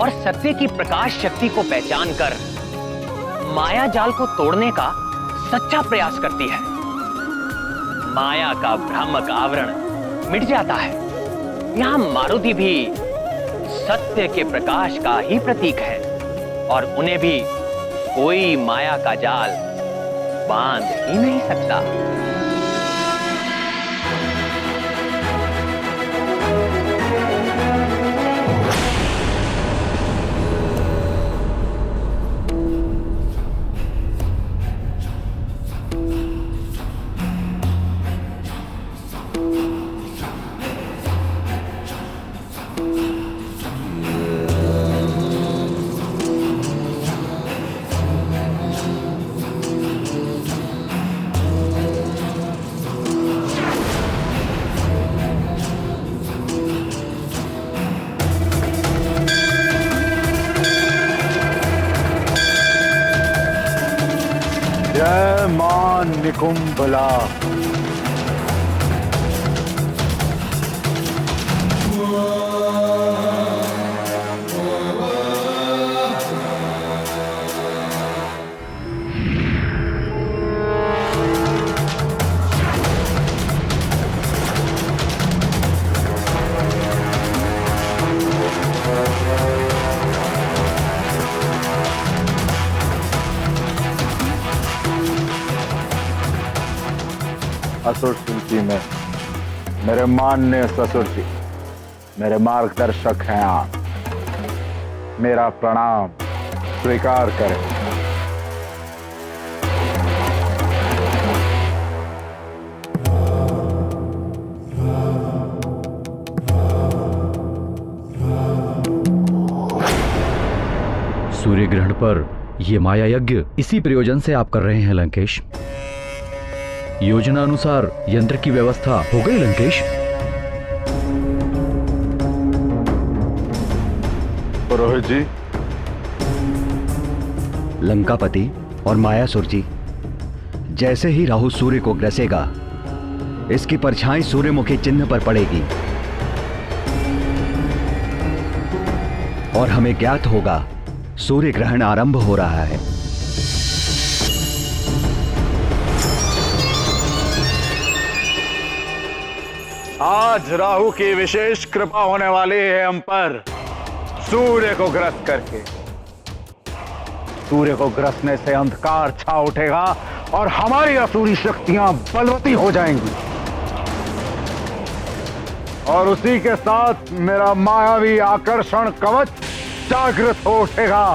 [SPEAKER 4] और सत्य की प्रकाश शक्ति को पहचान कर माया जाल को तोड़ने का सच्चा प्रयास करती है, माया का भ्रामक आवरण मिट जाता है। यहां मारुति भी सत्य के प्रकाश का ही प्रतीक है, और उन्हें भी कोई माया का जाल बांध ही नहीं सकता।
[SPEAKER 8] जय मां निकुंभला। असुर शिल्पी में मेरे माननीय ससुर जी मेरे मार्गदर्शक हैं आप, मेरा प्रणाम स्वीकार करें।
[SPEAKER 17] सूर्य ग्रहण पर यह माया यज्ञ इसी प्रयोजन से आप कर रहे हैं लंकेश। योजना अनुसार यंत्र की व्यवस्था हो गई लंकेश?
[SPEAKER 8] रोहित जी।
[SPEAKER 17] लंकापति और मायासुर जी, जैसे ही राहु सूर्य को ग्रसेगा, इसकी परछाई सूर्यमुखी चिन्ह पर पड़ेगी और हमें ज्ञात होगा सूर्य ग्रहण आरंभ हो रहा है।
[SPEAKER 8] आज राहु की विशेष कृपा होने वाली है हम पर, सूर्य को ग्रस्त करके। सूर्य को ग्रसने से अंधकार छा उठेगा और हमारी असुरी शक्तियां बलवती हो जाएंगी और उसी के साथ मेरा मायावी आकर्षण कवच जागृत हो उठेगा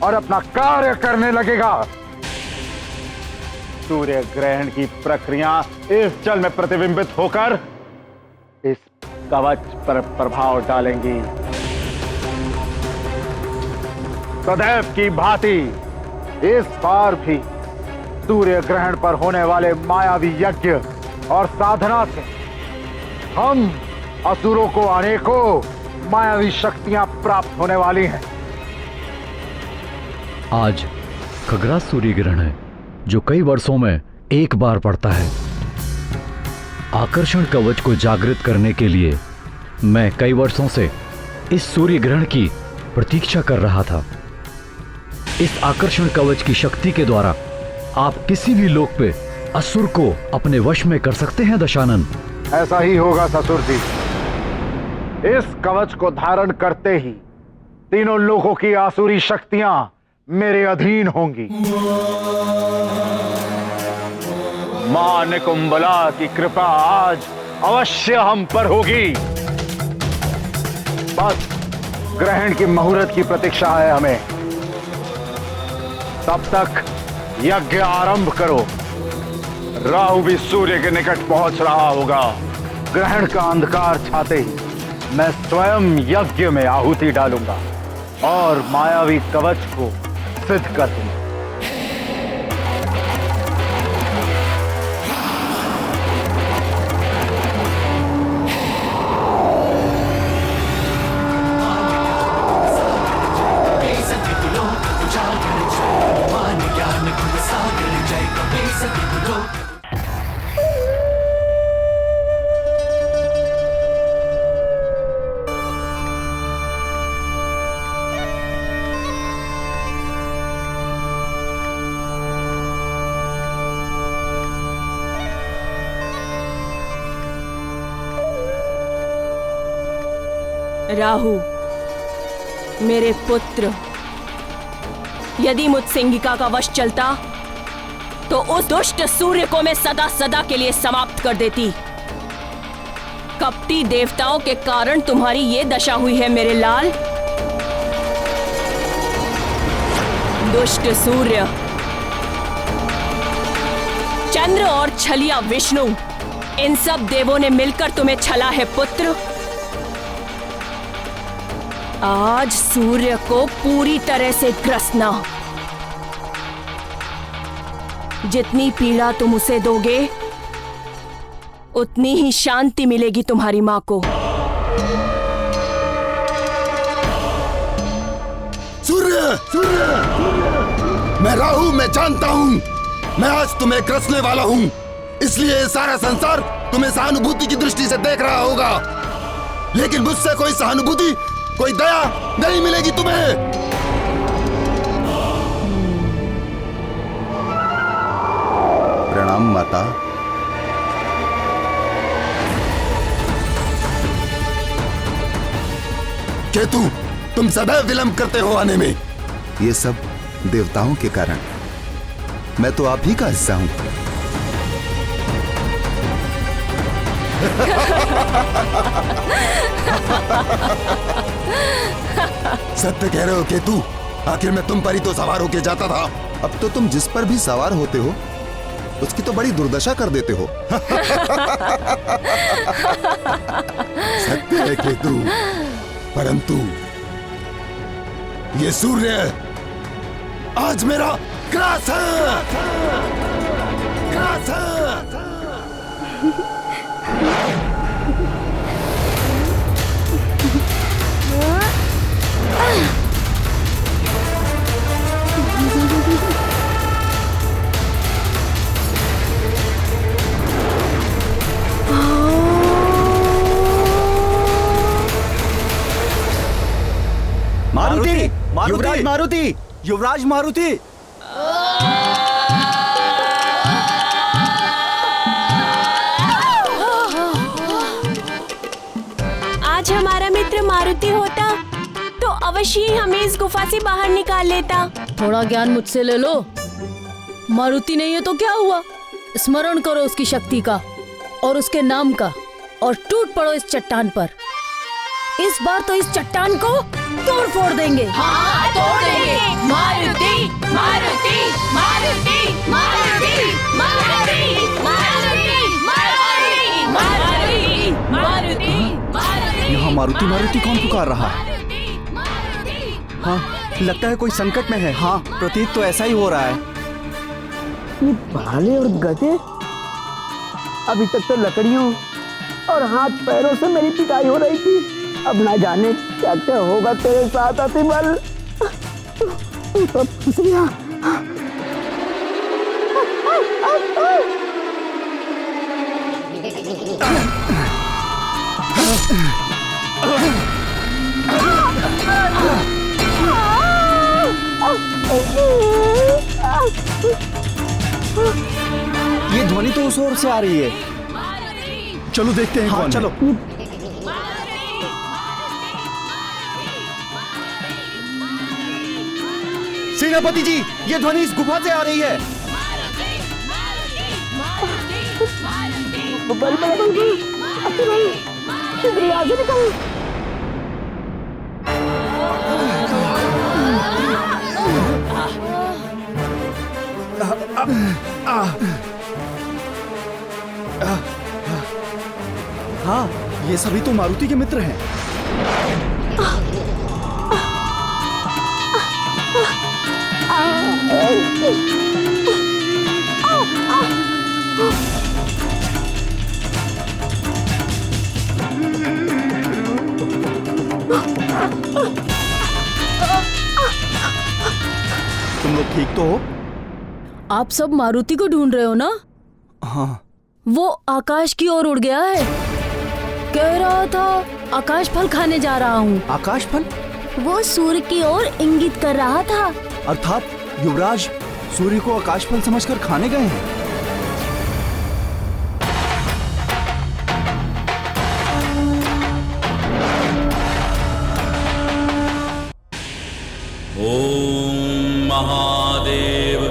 [SPEAKER 8] और अपना कार्य करने लगेगा। सूर्य ग्रहण की प्रक्रिया इस जल में प्रतिबिंबित होकर इस कवच पर प्रभाव डालेंगी। सदैव की भांति इस बार भी सूर्य ग्रहण पर होने वाले मायावी यज्ञ और साधना से हम असुरों को अनेकों मायावी शक्तियां प्राप्त होने वाली हैं।
[SPEAKER 17] आज खग्रास सूर्य ग्रहण है, जो कई वर्षों में एक बार पड़ता है। आकर्षण कवच को जागृत करने के लिए मैं कई वर्षों से इस सूर्य ग्रहण की प्रतीक्षा कर रहा था। इस आकर्षण कवच की शक्ति के द्वारा आप किसी भी लोक पे असुर को अपने वश में कर सकते हैं दशानन।
[SPEAKER 8] ऐसा ही होगा ससुर जी। इस कवच को धारण करते ही तीनों लोगों की आसुरी शक्तियां मेरे अधीन होंगी। मां निकुंभला की कृपा आज अवश्य हम पर होगी। बस ग्रहण की मुहूर्त की प्रतीक्षा है हमें। तब तक यज्ञ आरंभ करो। राहु भी सूर्य के निकट पहुंच रहा होगा। ग्रहण का अंधकार छाते ही मैं स्वयं यज्ञ में आहुति डालूंगा और मायावी कवच को सिद्ध कर दूंगा।
[SPEAKER 12] राहु, मेरे पुत्र, यदि मुझ सिंहिका का वश चलता तो उस दुष्ट सूर्य को मैं सदा सदा के लिए समाप्त कर देती। कपटी देवताओं के कारण तुम्हारी ये दशा हुई है मेरे लाल। दुष्ट सूर्य, चंद्र और छलिया विष्णु, इन सब देवों ने मिलकर तुम्हें छला है पुत्र। आज सूर्य को पूरी तरह से ग्रसना। जितनी पीड़ा तुम उसे दोगे उतनी ही शांति मिलेगी तुम्हारी मां को।
[SPEAKER 18] सूर्य, सूर्य, मैं राहु, मैं जानता हूं मैं आज तुम्हें ग्रसने वाला हूं। इसलिए सारा संसार तुम्हें सहानुभूति की दृष्टि से देख रहा होगा, लेकिन मुझसे कोई सहानुभूति, कोई दया नहीं मिलेगी तुम्हें।
[SPEAKER 19] प्रणाम माता।
[SPEAKER 18] केतु, तुम सदैव विलंब करते हो आने में।
[SPEAKER 19] ये सब देवताओं के कारण। मैं तो आप ही का हिस्सा हूं।
[SPEAKER 18] सत्य कह रहे हो केतु। आखिर मैं तुम पर ही तो सवार होके जाता था।
[SPEAKER 19] अब तो तुम जिस पर भी सवार होते हो उसकी तो बड़ी दुर्दशा कर देते हो।
[SPEAKER 18] सत्य है केतु, परंतु ये सूर्य आज मेरा ग्रास है। ग्रास है।
[SPEAKER 1] मारुति, युवराज मारुति।
[SPEAKER 12] आज हमारा मित्र मारुति होता तो अवश्य ही हमें इस गुफा से बाहर निकाल लेता।
[SPEAKER 11] थोड़ा ज्ञान मुझसे ले लो। मारुति नहीं है तो क्या हुआ? स्मरण करो उसकी शक्ति का और उसके नाम का और टूट पड़ो इस चट्टान पर। इस बार तो इस चट्टान को तोड़ फोड़ देंगे।
[SPEAKER 12] हाँ, तोड़ देंगे। मारुति, मारुति, मारुति, मारुति, मारुति, मारुति, मारुति, मारुति, मारुति।
[SPEAKER 1] यहाँ मारुति मारुति कौन पुकार रहा है? हाँ, लगता है कोई संकट में है। हाँ, प्रतीत तो ऐसा ही हो रहा है।
[SPEAKER 10] ये भाले और गधे अभी तक तो लकड़ियों और हाथ पैरों से मेरी पिटाई हो रही थी। अब ना जाने क्या क्या होगा तेरे साथ अतिबल। तू तो फंस गया।
[SPEAKER 1] ये ध्वनि तो उस ओर से आ रही है। चलो देखते हैं। हाँ, कौन चलो। सेनापति जी, ये ध्वनि इस गुफा से आ रही है। हाँ, ये सभी तो मारुति के मित्र हैं। तुम लोग ठीक तो हो?
[SPEAKER 11] आप सब मारुति को ढूंढ रहे हो ना?
[SPEAKER 1] हाँ।
[SPEAKER 11] वो आकाश की ओर उड़ गया है। कह रहा था आकाश फल खाने जा रहा हूँ।
[SPEAKER 1] आकाश फल?
[SPEAKER 11] वो सूर्य की ओर इंगित कर रहा था।
[SPEAKER 1] अर्थात युवराज सूर्य को आकाश फल समझकर खाने गए हैं।
[SPEAKER 6] ओम महादेव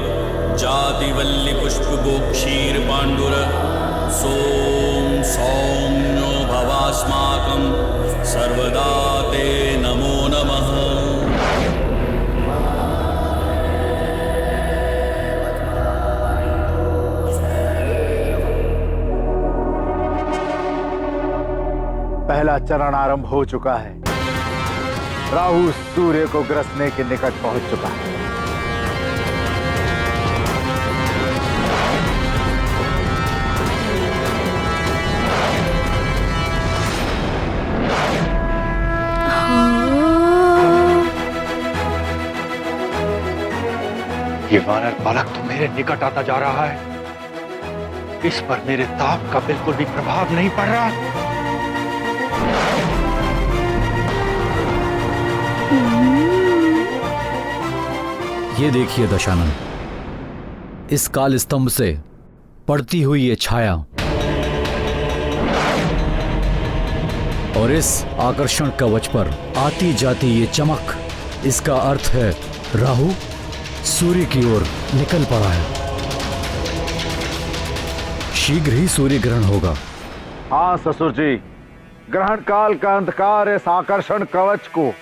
[SPEAKER 6] जातिवल्ली पुष्पगोक्षीर पांडुर सोम सौम्यो भवास्माकं सर्वदा ते नमो नमः।
[SPEAKER 8] पहला चरण आरंभ हो चुका है। राहु सूर्य को ग्रसने के निकट पहुंच चुका है।
[SPEAKER 14] ये वानर बालक तो मेरे निकट आता जा रहा है। इस पर मेरे ताप का बिल्कुल भी प्रभाव नहीं पड़ रहा।
[SPEAKER 17] ये देखिए दशानन, इस काल स्तंभ से पड़ती हुई ये छाया और इस आकर्षण कवच पर आती जाती ये चमक, इसका अर्थ है राहु सूर्य की ओर निकल पड़ा है। शीघ्र ही सूर्य ग्रहण होगा।
[SPEAKER 8] हाँ ससुर जी, ग्रहण काल का अंधकार इस आकर्षण कवच को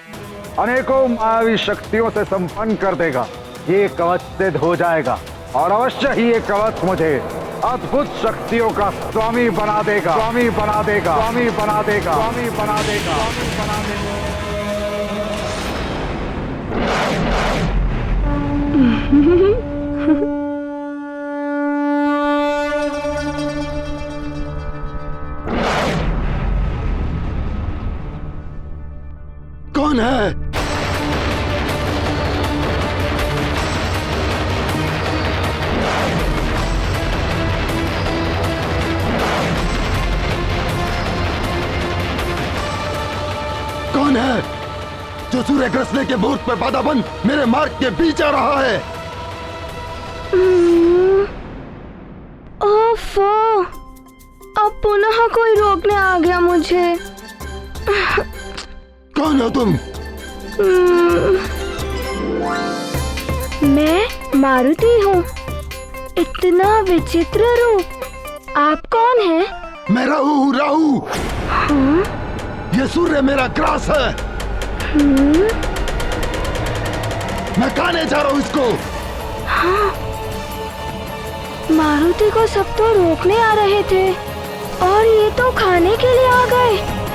[SPEAKER 8] अनेकों मायावी शक्तियों से संपन्न कर देगा। ये कवच सिद्ध हो जाएगा और अवश्य ही ये कवच मुझे अद्भुत शक्तियों का स्वामी बना देगा, स्वामी बना देगा, स्वामी बना देगा, स्वामी बना देगा, स्वामी बना देगा।
[SPEAKER 18] कौन है? कौन है जो सूर्य ग्रसने के मुहूर्त पे बाधा बन मेरे मार्ग के बीच आ रहा है।
[SPEAKER 2] ओफो, अब पुनः कोई रोकने आ गया मुझे।
[SPEAKER 18] कौन हो तुम?
[SPEAKER 2] मैं मारुति हूँ। इतना विचित्र रूप। आप कौन हैं?
[SPEAKER 18] मैं राहु हूँ, राहु। ये सूर्य मेरा ग्रास है। मैं खाने जा रहा हूँ इसको।
[SPEAKER 2] हाँ, मारुति को सब तो रोकने आ रहे थे और ये तो खाने के लिए आ गए।